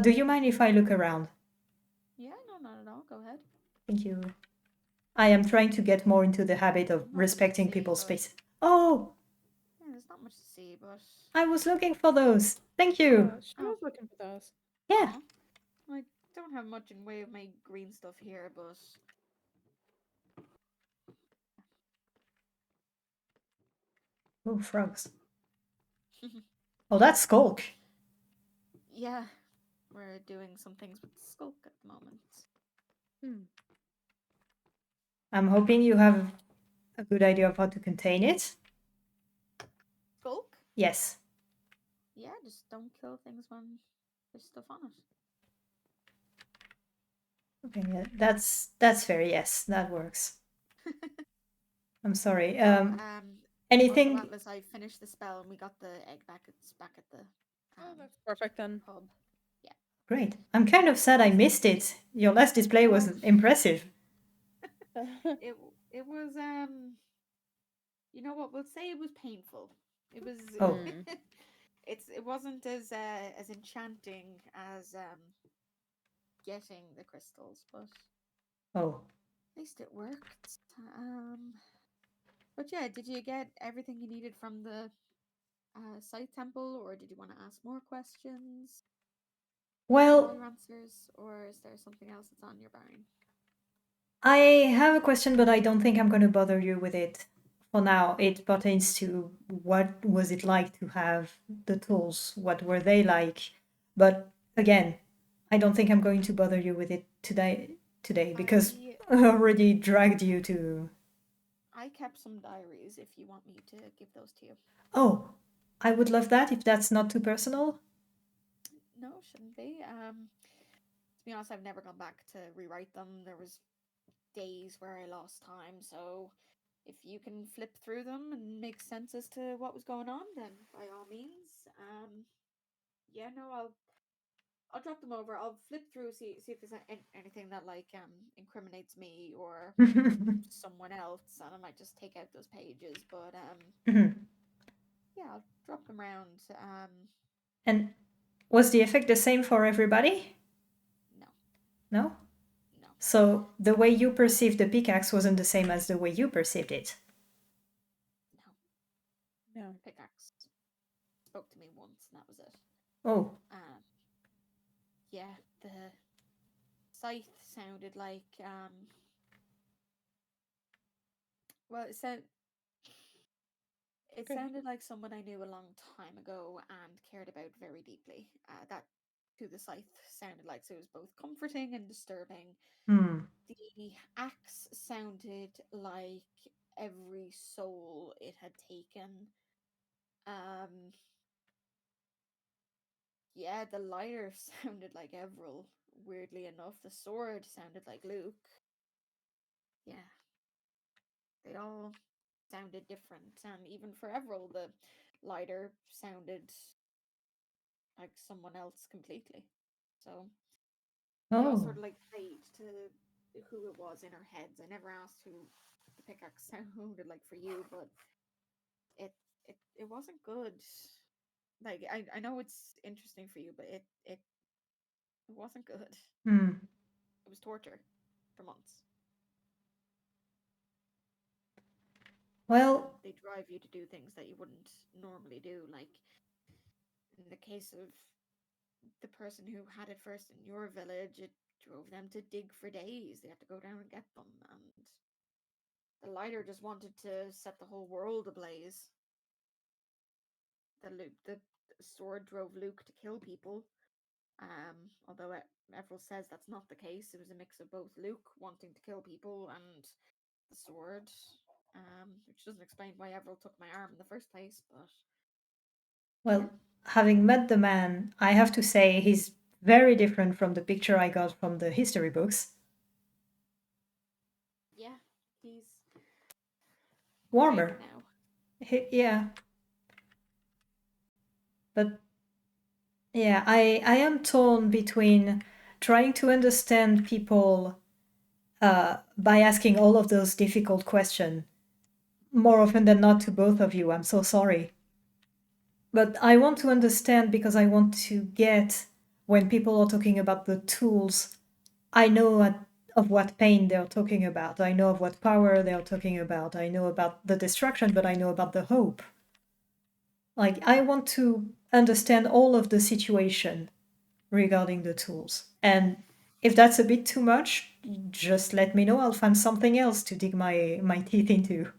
Do you mind if I look around? Yeah, no, not at all. Go ahead. Thank you. I am trying to get more into the habit of Not much to respecting see, people's but- space. Oh, Yeah, there's not much to see, but I was looking for those. Thank you. She Oh. was looking for those. Yeah. Aw. I don't have much in way of my green stuff here, but Oh, frogs. Oh, that's Skulk. yeah, we're doing some things with Skulk at the moment. Hmm. I'm hoping you have a good idea of how to contain it. Skulk? Yes. Yeah, just don't kill things when there's stuff on it. Okay, yeah, that's fair. Yes, that works. I'm sorry. Also, Anything? Atlas, I finished the spell and we got the egg back at the Oh, that's perfect then. pub. Great. I'm kind of sad I missed it. Your last display was Oh. impressive. It was you know what, we'll say it was painful. It was Oh. Mm. it wasn't as enchanting as getting the crystals, but Oh. at least it worked. But yeah, did you get everything you needed from the Scythe temple, or did you want to ask more questions? All Well, your answers, or is there something else that's on your brain? I have a question, but I don't think I'm going to bother you with it for now. It pertains to what was it like to have the tools? What were they like? But again, I don't think I'm going to bother you with it today because I already dragged you to... I kept some diaries if you want me to give those to you. Oh, I would love that if that's not too personal. No, shouldn't be. To be honest, I've never gone back to rewrite them. There was days where I lost time, so if you can flip through them and make sense as to what was going on, then by all means. Yeah, no, I'll drop them over. I'll flip through, see if there's anything that like incriminates me or someone else, and I might just take out those pages. But yeah, I'll drop them around. And was the effect the same for everybody? No, No? no, So the way you perceived the pickaxe wasn't the same as the way you perceived it. no. No. Pickaxe spoke to me once, and that was it. Oh, Yeah, the Scythe sounded like well, it Okay. sounded like someone I knew a long time ago and cared about very deeply. That to the Scythe sounded like, so it was both comforting and disturbing. hmm. The axe sounded like every soul it had taken. Yeah, the lyre sounded like Everil weirdly enough, the sword sounded like Luke. Yeah. They all sounded different, and even for Everil, the lighter sounded like someone else completely. So they all sort Oh, of like played to who it was in our heads. I never asked who the pickaxe sounded like for you, but it it wasn't good. Like I know it's interesting for you, but it wasn't good. hmm. It was torture for months. Well, They drive you to do things that you wouldn't normally do, like in the case of the person who had it first in your village, it drove them to dig for days. They had to go down and get them, and the lighter just wanted to set the whole world ablaze. The sword drove Luke to kill people. Although Everil says that's not the case. It was a mix of both Luke wanting to kill people and the sword. Which doesn't explain why Everil took my arm in the first place, but well, yeah. having met the man, I have to say he's very different from the picture I got from the history books. Yeah, he's Warmer. Drake now. Yeah. But yeah, I am torn between trying to understand people by asking all of those difficult questions more often than not to both of you. I'm so sorry. But I want to understand because I want to get when people are talking about the tools, I know of what pain they're talking about. I know of what power they're talking about. I know about the destruction, but I know about the hope. Like, I want to understand all of the situation regarding the tools. And if that's a bit too much, just let me know. I'll find something else to dig my teeth into.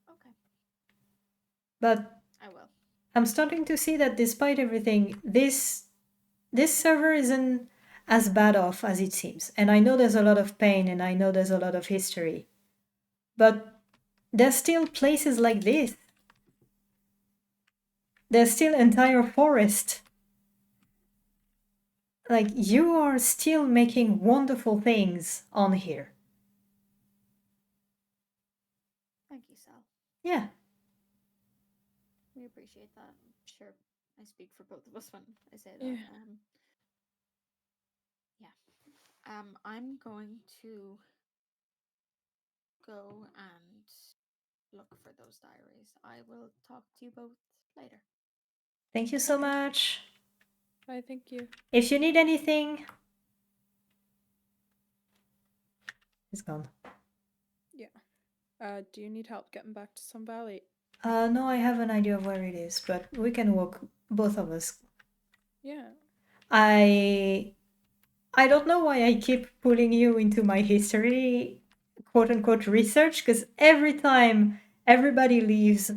Okay, But I will. I'm starting to see that despite everything, this server isn't as bad off as it seems. And I know there's a lot of pain and I know there's a lot of history. But there's still places like this. There's still entire forest. Like, you are still making wonderful things on here. Thank you, Sal. Yeah. We appreciate that. I'm sure I speak for both of us when I say that. Yeah. Yeah. I'm going to go and look for those diaries. I will talk to you both later. Thank you so Okay. much. Bye, thank you. If you need anything, it's gone. Yeah. Do you need help getting back to Sun Valley? No, I have an idea of where it is, but we can walk, both of us. Yeah. I don't know why I keep pulling you into my history, quote unquote, research, because every time everybody leaves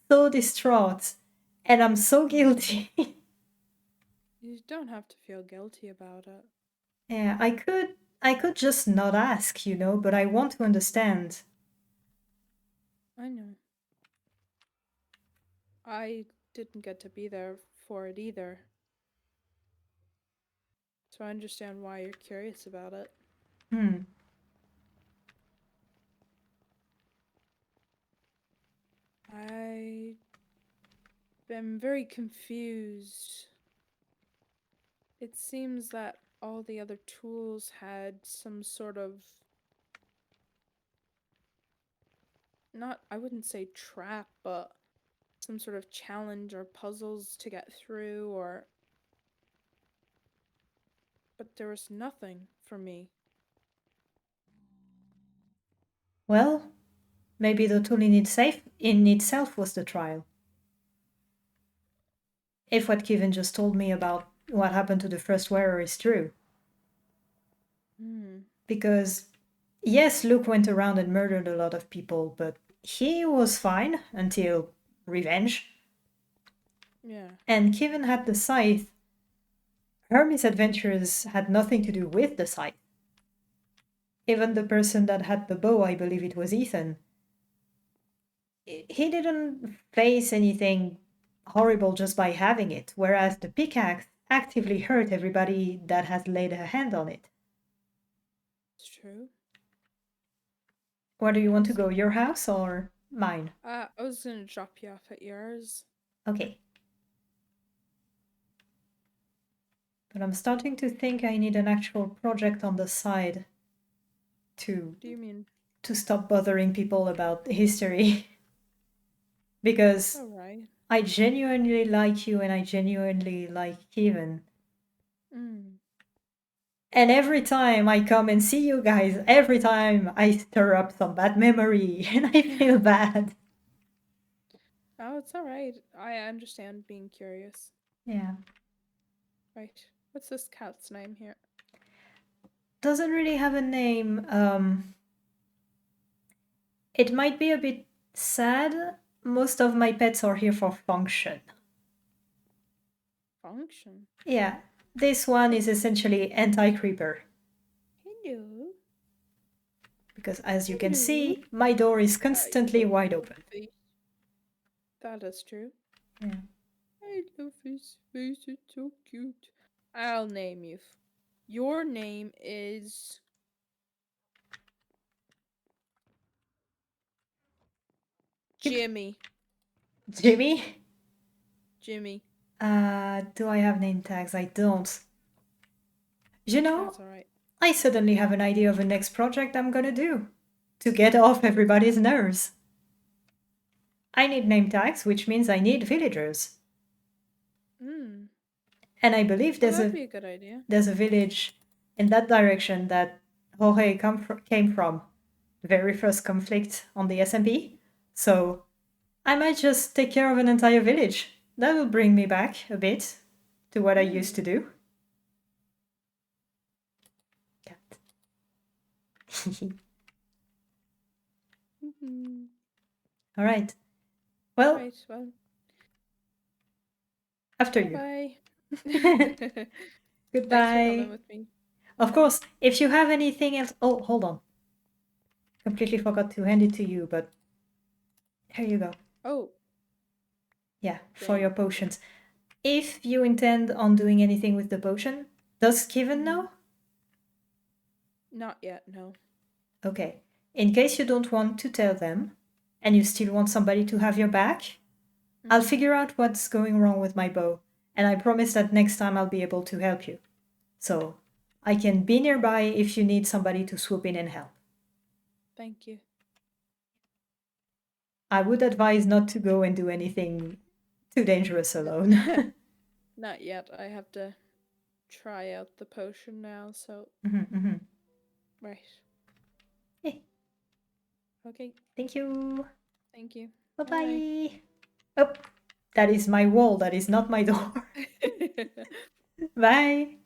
so distraught, and I'm so guilty. You don't have to feel guilty about it. Yeah, I could just not ask, but I want to understand. I know. I didn't get to be there for it either. So I understand why you're curious about it. Hmm. I am very confused. It seems that all the other tools had some sort of not, I wouldn't say trap, but some sort of challenge or puzzles to get through, or but there was nothing for me. Well, maybe the tool in itself was the trial. If what Kevin just told me about what happened to the first wearer is true. Because, yes, Luke went around and murdered a lot of people, but he was fine until revenge. Yeah. And Kevin had the scythe. Her misadventures had nothing to do with the scythe. Even the person that had the bow, I believe it was Ethan, he didn't face anything horrible just by having it, whereas the pickaxe actively hurt everybody that has laid a hand on it. It's true. Where do you want to go? Your house or mine? I was gonna drop you off at yours. Okay. But I'm starting to think I need an actual project on the side to What do you mean? to stop bothering people about history. Because Alright. I genuinely like you and I genuinely like Kevin. And every time I come and see you guys, every time I stir up some bad memory and I feel bad. Oh, it's alright. I understand being curious. Yeah. Right. What's this cat's name here? Doesn't really have a name. It might be a bit sad. Most of my pets are here for function. Function. Yeah. This one is essentially anti-creeper. Hello. Because as you can see, my door is constantly wide open. That is true. Yeah. I love his face, it's so cute. I'll name you. Your name is... Jimmy. Jimmy? Jimmy. Do I have name tags? I don't. You know, That's alright. I suddenly have an idea of a next project I'm gonna do to get off everybody's nerves. I need name tags, which means I need villagers. And I believe That'd be a good idea. there's a village in that direction that Jorge came from, the very first conflict on the SMP. So I might just take care of an entire village. That will bring me back a bit to what I used to do. Cat. All right. Well, Right, well. after you. Bye. Goodbye. Thanks for coming with me. Of course, if you have anything else... Oh, hold on. Completely forgot to hand it to you, but here you go. Oh. Yeah, for your potions. If you intend on doing anything with the potion, does Kevin know? Not yet, no. Okay. In case you don't want to tell them, and you still want somebody to have your back, I'll figure out what's going wrong with my bow, and I promise that next time I'll be able to help you. So, I can be nearby if you need somebody to swoop in and help. Thank you. I would advise not to go and do anything too dangerous alone. Not yet. I have to try out the potion now, so... Right. Hey. Okay. Thank you. Thank you. Bye-bye. Oh, that is my wall. That is not my door. Bye.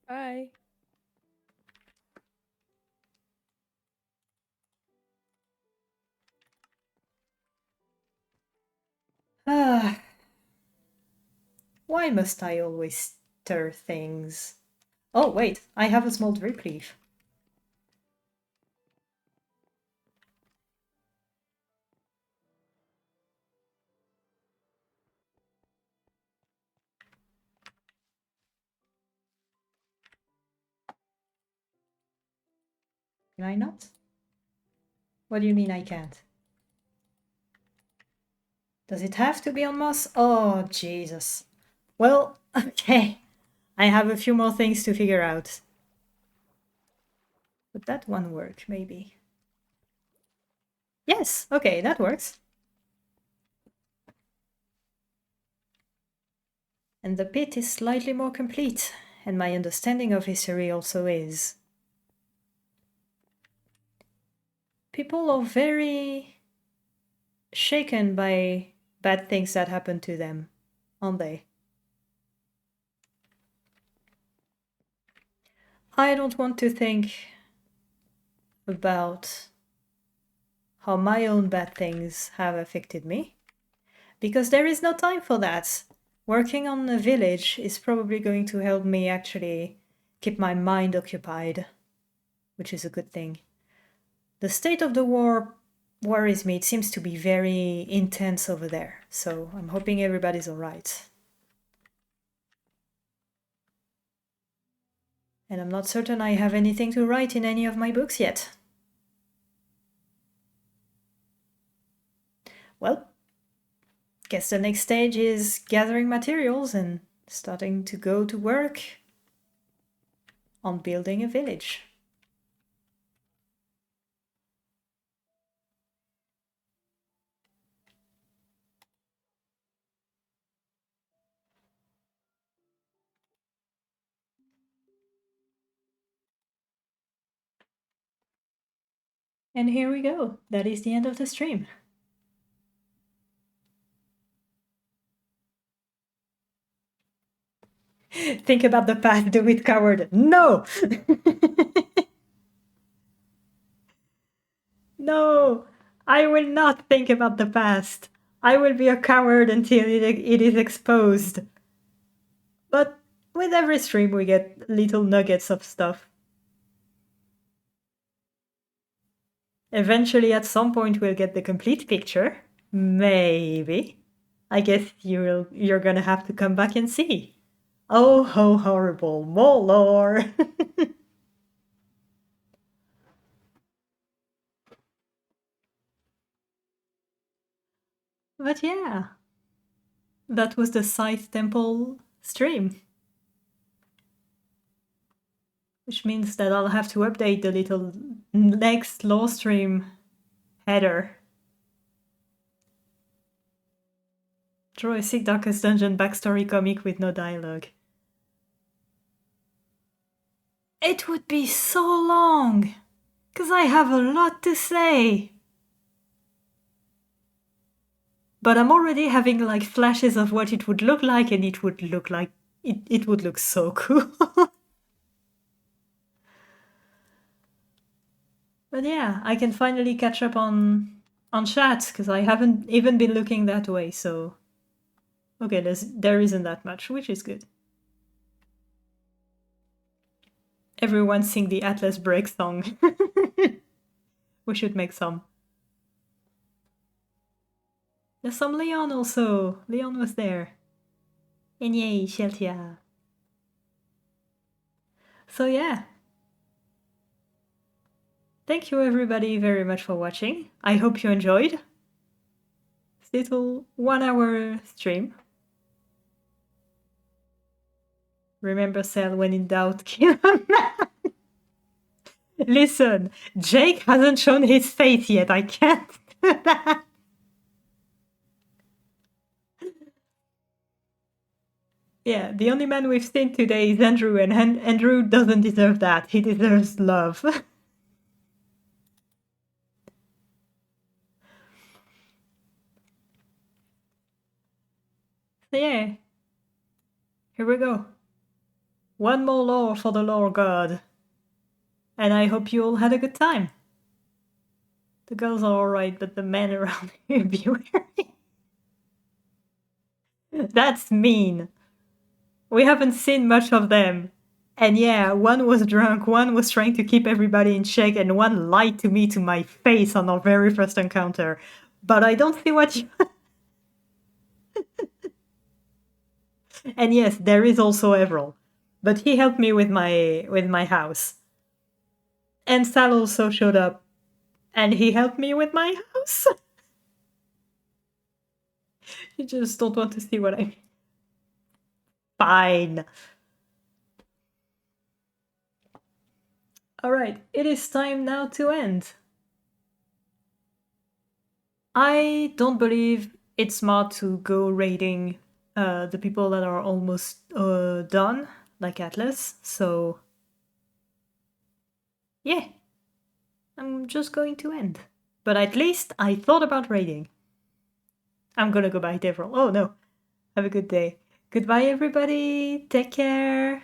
Bye. Ah. Why must I always stir things? Oh, wait. I have a small drip leaf. Can I not? What do you mean I can't? Does it have to be on moss? Oh, Jesus. Well, okay. I have a few more things to figure out. Would that one work, maybe? Yes, okay, that works. And the pit is slightly more complete, and my understanding of history also is. People are very shaken by bad things that happen to them, aren't they? I don't want to think about how my own bad things have affected me, because there is no time for that. Working on a village is probably going to help me actually keep my mind occupied, which is a good thing. The state of the war worries me. It seems to be very intense over there, so I'm hoping everybody's all right. And I'm not certain I have anything to write in any of my books yet. Well, guess the next stage is gathering materials and starting to go to work on building a village. And here we go. That is the end of the stream. Think about the past, do it, coward. No! No! I will not think about the past. I will be a coward until it is exposed. But with every stream we get little nuggets of stuff. Eventually, at some point, we'll get the complete picture. Maybe. I guess you're gonna have to come back and see. Oh, how horrible. More lore. But yeah. That was the Scythe Temple stream. Which means that I'll have to update the little next lore stream header. Draw a sick Darkest Dungeon backstory comic with no dialogue. It would be so long, because I have a lot to say. But I'm already having like flashes of what it would look like, and it would look like it would look so cool. But yeah, I can finally catch up on chat because I haven't even been looking that way. So okay, there isn't that much, which is good. Everyone sing the Atlas Break song. We should make some. There's some Leon also. Leon was there. And yay, Sheltia. So yeah. Thank you everybody very much for watching. I hope you enjoyed this little 1 hour stream. Remember, Cell, when in doubt, kill a man. Listen, Jake hasn't shown his face yet. I can't do that. Yeah, the only man we've seen today is Andrew, and Andrew doesn't deserve that. He deserves love. So yeah, here we go. One more lore for the lore god. And I hope you all had a good time. The girls are alright, but the men around here be wary. That's mean. We haven't seen much of them. And yeah, one was drunk, one was trying to keep everybody in check, and one lied to me to my face on our very first encounter. But I don't see what you... And yes, there is also Everal. But he helped me with my house. And Sal also showed up. And he helped me with my house. You just don't want to see what I mean. Fine. Alright, it is time now to end. I don't believe it's smart to go raiding the people that are almost done, like Atlas, so yeah, I'm just going to end. But at least I thought about raiding. I'm gonna go buy Devril. Oh no, have a good day. Goodbye everybody, take care.